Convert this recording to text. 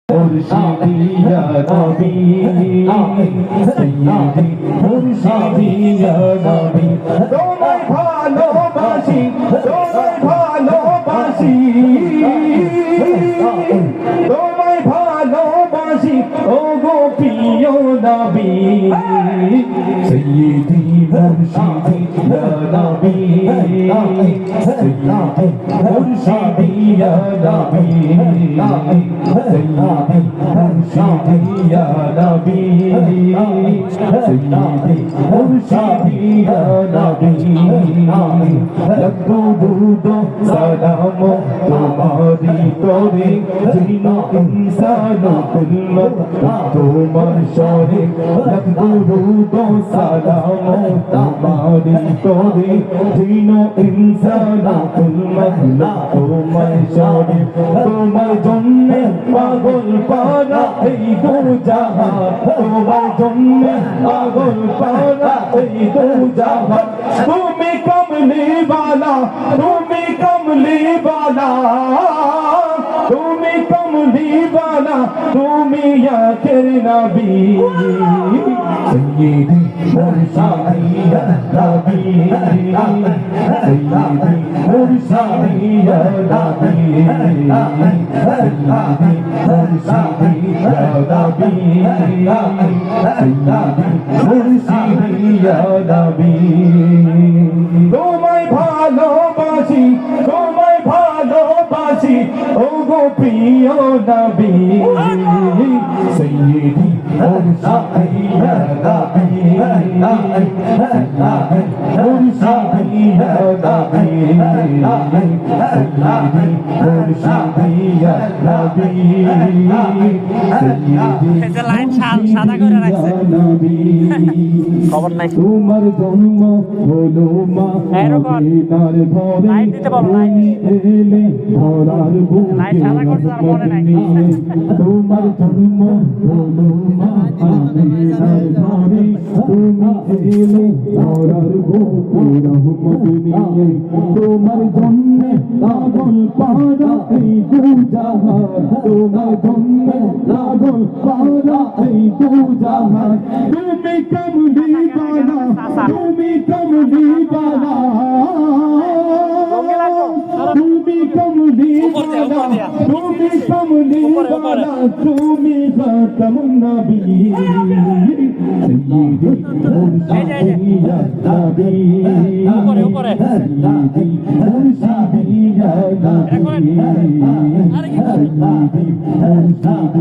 মুর্শিদি ইয়া নবী সাইয়্যিদি মুর্শিদি ইয়া নবী তোমায় ভালোবাসি তোমায় ভালোবাসি তোমায় ভালোবাসি ও গো প্রিয় নবী সাইয়্যিদি মুর্শিদি ইয়া নবী সাইয়্যিদি মুর্শিদি ইয়া নবী সাইয়্যিদি মুর্শিদি ইয়া নবী সাইয়্যিদি মুর্শিদি ইয়া নবী লাখো দুরুদ সালাম তোমারি তোরে জিনো ইনসানো কুল্লত তোমার শরে লাখো দুরুদ সালাম তোমারি তোরে জিনো ইনসানো কুল্লত তোমার শরে তোমার জন্য পাগল পারা এই দু জাহান তোমার জন্য পাগল পারা এই দু জাহান তুমি কমলি वाला তুমি কমলি वाला তুমি কমলি वाला তুমি আখির নবী সাইয়্যিদি মুর্শিদি ইয়া নবী সাইয়্যিদি মুর্শিদি ইয়া নবী সাইয়্যিদি মুর্শিদি ইয়া নবী সাইয়্যিদি মুর্শিদি ইয়া নবী তোমায় ভালোবাসি তোমায় ভালোবাসি ও গো প্রিয় নবী সাইয়্যিদি মুর্শিদি ইয়া নবী সাইয়্যিদি মুর্শিদি ইয়া নবী সাইয়্যিদি মুর্শিদি ইয়া নবী সাইয়্যিদি এই যে লাইন সাদা করে রাখছে খবর নাই তোমার জন্ম হলো মা তার ঘরে লাইট দিতে বলো লাইট এলে ধরার লাইট সাদা করতে আর মনে নাই তোমার জন্ম হলো মা তার ঘরে তুমি এলে ধরার বুকে রহমত নিয়ে তোমার জন্য পাগল পারা এই দু জাহান তোমার জন্য পাগল পারা এই দু জাহান তুমি কমলি वाला তুমি কমলি वाला তুমি কমলি वाला তুমি কমলি वाला তুমি খাতামুন নবী সাইয়্যিদি মুর্শিদি ইয়া নবী উপরে সাইয়্যিদি মুর্শিদি ইয়া নবী সাইয়্যিদি মুর্শিদি